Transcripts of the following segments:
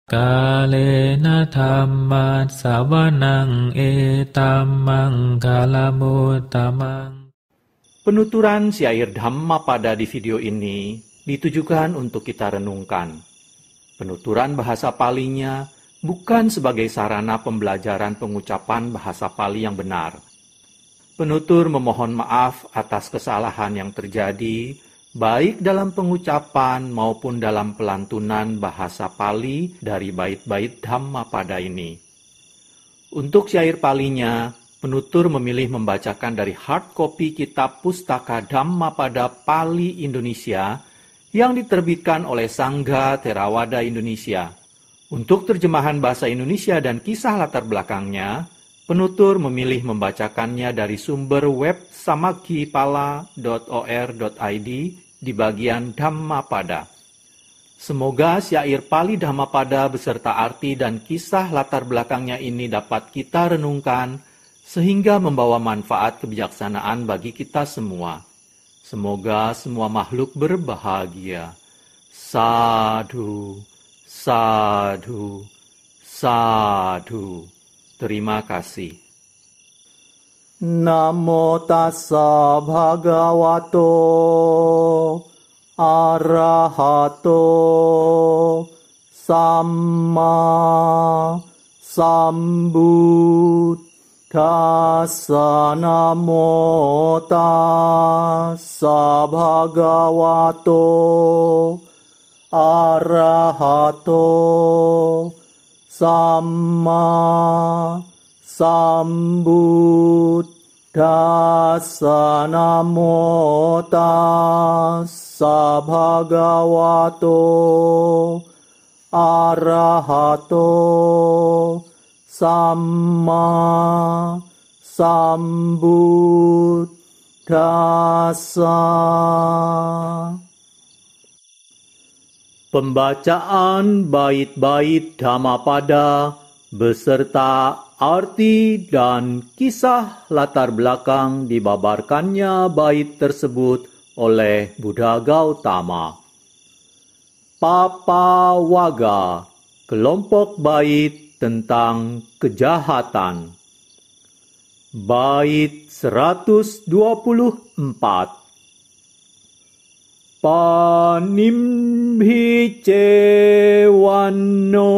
Kalena dhammat sawanang etammang kalamutamang. Penuturan syair Dhammapada di video ini ditujukan untuk kita renungkan. Penuturan bahasa Palinya bukan sebagai sarana pembelajaran pengucapan bahasa Pali yang benar. Penutur memohon maaf atas kesalahan yang terjadi, baik dalam pengucapan maupun dalam pelantunan bahasa Pali dari bait-bait Dhammapada ini. Untuk syair Palinya, penutur memilih membacakan dari hard copy kitab Pustaka Dhammapada Pali Indonesia yang diterbitkan oleh Sangha Theravada Indonesia. Untuk terjemahan bahasa Indonesia dan kisah latar belakangnya, penutur memilih membacakannya dari sumber web samakkhipala.or.id di bagian Dhammapada. Semoga syair Pali Dhammapada beserta arti dan kisah latar belakangnya ini dapat kita renungkan sehingga membawa manfaat kebijaksanaan bagi kita semua. Semoga semua makhluk berbahagia. Sadhu, sadhu, sadhu. Terima kasih. Namo tassa bhagavato arahato samma sambuddhassa. Namo tassa bhagavato arahato samma sambuddhassa. Namo tassa bhagavato arahato samma sambuddhassa. Pembacaan bait-bait Dhammapada beserta arti dan kisah latar belakang dibabarkannya bait tersebut oleh Buddha Gautama. Papawaga, kelompok bait tentang kejahatan. Bait 124. Panimhicewanno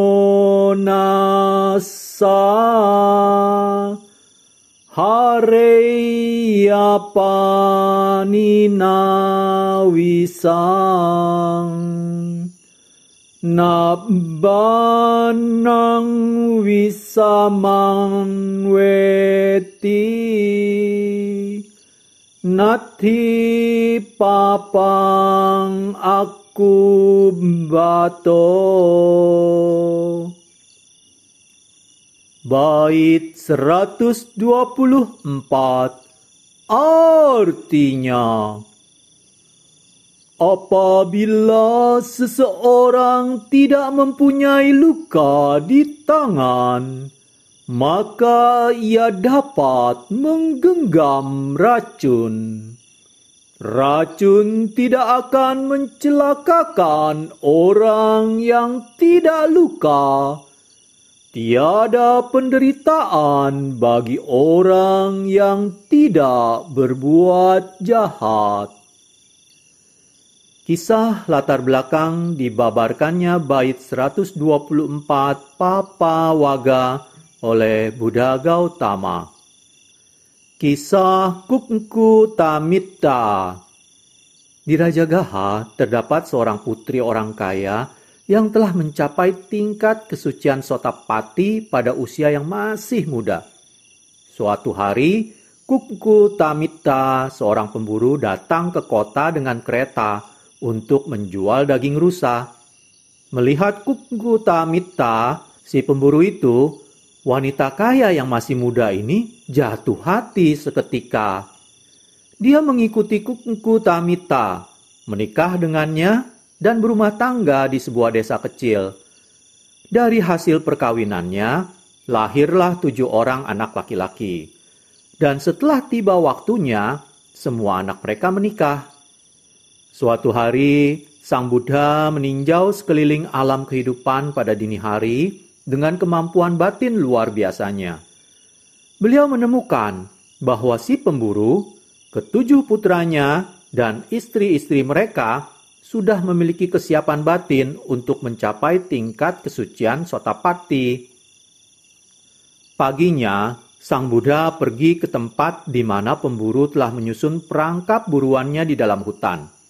nasa hareya panina wisang nabbanang wisamang weti nati papang aku bato. Bait 124 artinya, apabila seseorang tidak mempunyai luka di tangan, maka ia dapat menggenggam racun. Racun tidak akan mencelakakan orang yang tidak luka. Tiada penderitaan bagi orang yang tidak berbuat jahat. Kisah latar belakang dibabarkannya bait 124 Papawaga oleh Buddha Gautama. Kisah Kukku Tamitta. Di Rajagaha terdapat seorang putri orang kaya yang telah mencapai tingkat kesucian Sotapati pada usia yang masih muda. Suatu hari, Kukku Tamitta, seorang pemburu, datang ke kota dengan kereta untuk menjual daging rusa. Melihat Kukku Tamitta, si pemburu itu, wanita kaya yang masih muda ini jatuh hati seketika. Dia mengikuti Kukku Tamitta, menikah dengannya, dan berumah tangga di sebuah desa kecil. Dari hasil perkawinannya, lahirlah 7 orang anak laki-laki. Dan setelah tiba waktunya, semua anak mereka menikah. Suatu hari, Sang Buddha meninjau sekeliling alam kehidupan pada dini hari dengan kemampuan batin luar biasanya. Beliau menemukan bahwa si pemburu, ketujuh putranya, dan istri-istri mereka sudah memiliki kesiapan batin untuk mencapai tingkat kesucian Sotapatti. Paginya, Sang Buddha pergi ke tempat di mana pemburu telah menyusun perangkap buruannya di dalam hutan.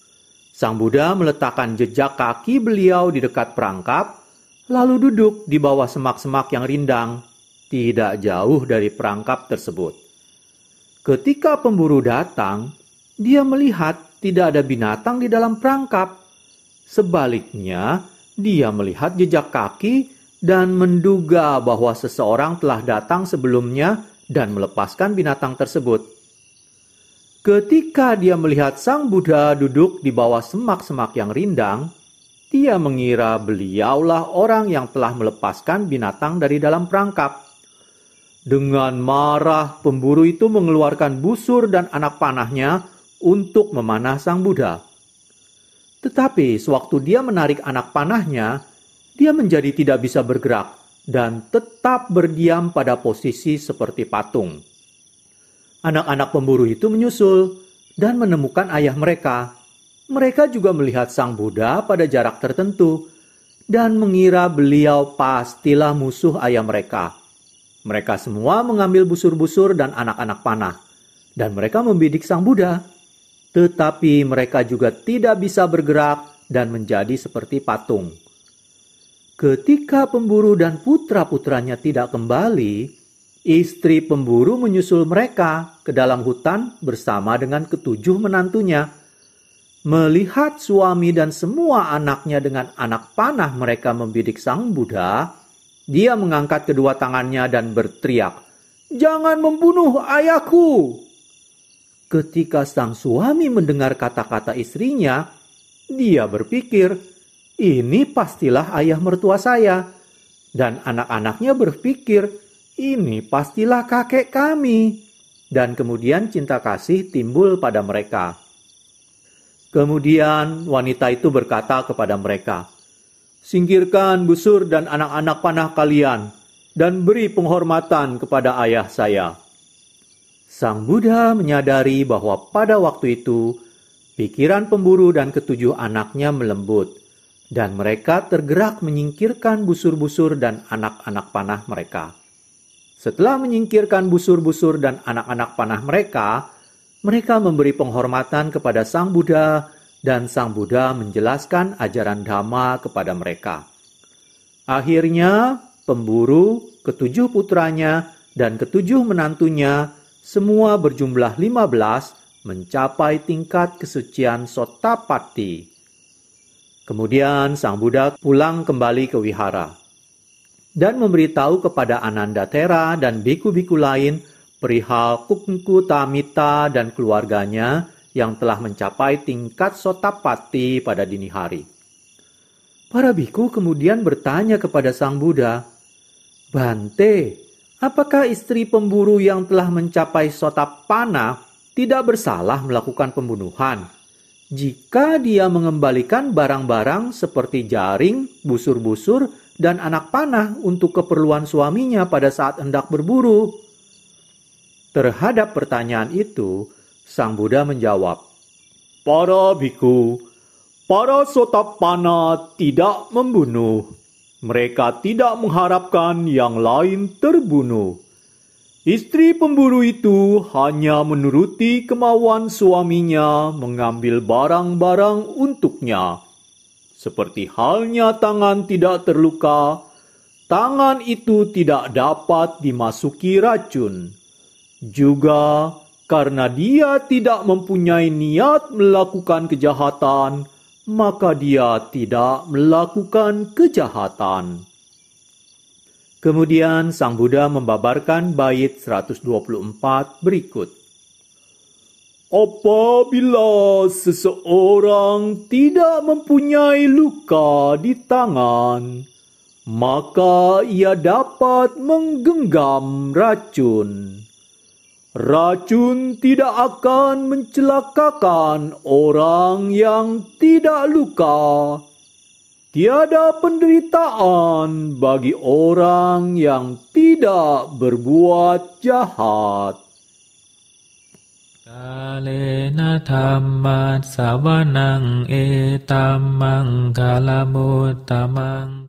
Sang Buddha meletakkan jejak kaki beliau di dekat perangkap, lalu duduk di bawah semak-semak yang rindang, tidak jauh dari perangkap tersebut. Ketika pemburu datang, dia melihat tidak ada binatang di dalam perangkap. Sebaliknya, dia melihat jejak kaki dan menduga bahwa seseorang telah datang sebelumnya dan melepaskan binatang tersebut. Ketika dia melihat Sang Buddha duduk di bawah semak-semak yang rindang, dia mengira beliaulah orang yang telah melepaskan binatang dari dalam perangkap. Dengan marah, pemburu itu mengeluarkan busur dan anak panahnya untuk memanah Sang Buddha. Tetapi sewaktu dia menarik anak panahnya, dia menjadi tidak bisa bergerak dan tetap berdiam pada posisi seperti patung. Anak-anak pemburu itu menyusul dan menemukan ayah mereka. Mereka juga melihat Sang Buddha pada jarak tertentu dan mengira beliau pastilah musuh ayah mereka. Mereka semua mengambil busur-busur dan anak-anak panah, dan mereka membidik Sang Buddha. Tetapi mereka juga tidak bisa bergerak dan menjadi seperti patung. Ketika pemburu dan putra-putranya tidak kembali, istri pemburu menyusul mereka ke dalam hutan bersama dengan ketujuh menantunya. Melihat suami dan semua anaknya dengan anak panah mereka membidik Sang Buddha, dia mengangkat kedua tangannya dan berteriak, "Jangan membunuh ayahku!" Ketika sang suami mendengar kata-kata istrinya, dia berpikir, "Ini pastilah ayah mertua saya." Dan anak-anaknya berpikir, "Ini pastilah kakek kami." Dan kemudian cinta kasih timbul pada mereka. Kemudian wanita itu berkata kepada mereka, "Singkirkan busur dan anak-anak panah kalian, dan beri penghormatan kepada ayah saya." Sang Buddha menyadari bahwa pada waktu itu, pikiran pemburu dan ketujuh anaknya melembut, dan mereka tergerak menyingkirkan busur-busur dan anak-anak panah mereka. Setelah menyingkirkan busur-busur dan anak-anak panah mereka, mereka memberi penghormatan kepada Sang Buddha, dan Sang Buddha menjelaskan ajaran Dhamma kepada mereka. Akhirnya, pemburu, ketujuh putranya, dan ketujuh menantunya, semua berjumlah 15, mencapai tingkat kesucian Sotapatti. Kemudian Sang Buddha pulang kembali ke wihara dan memberitahu kepada Anandatthera dan biku-biku lain perihal Kukkutamita dan keluarganya yang telah mencapai tingkat Sotapatti pada dini hari. Para biku kemudian bertanya kepada Sang Buddha, "Bante, apakah istri pemburu yang telah mencapai Sotapanna tidak bersalah melakukan pembunuhan jika dia mengembalikan barang-barang seperti jaring, busur-busur, dan anak panah untuk keperluan suaminya pada saat hendak berburu?" Terhadap pertanyaan itu, Sang Buddha menjawab, "Para biku, para Sotapanna tidak membunuh. Mereka tidak mengharapkan yang lain terbunuh. Istri pemburu itu hanya menuruti kemauan suaminya mengambil barang-barang untuknya. Seperti halnya tangan tidak terluka, tangan itu tidak dapat dimasuki racun. Juga karena dia tidak mempunyai niat melakukan kejahatan, maka dia tidak melakukan kejahatan." Kemudian Sang Buddha membabarkan bait 124 berikut. "Apabila seseorang tidak mempunyai luka di tangan, maka ia dapat menggenggam racun. Racun tidak akan mencelakakan orang yang tidak luka. Tiada penderitaan bagi orang yang tidak berbuat jahat. Kalena dhammat savanang etammang kalamutamang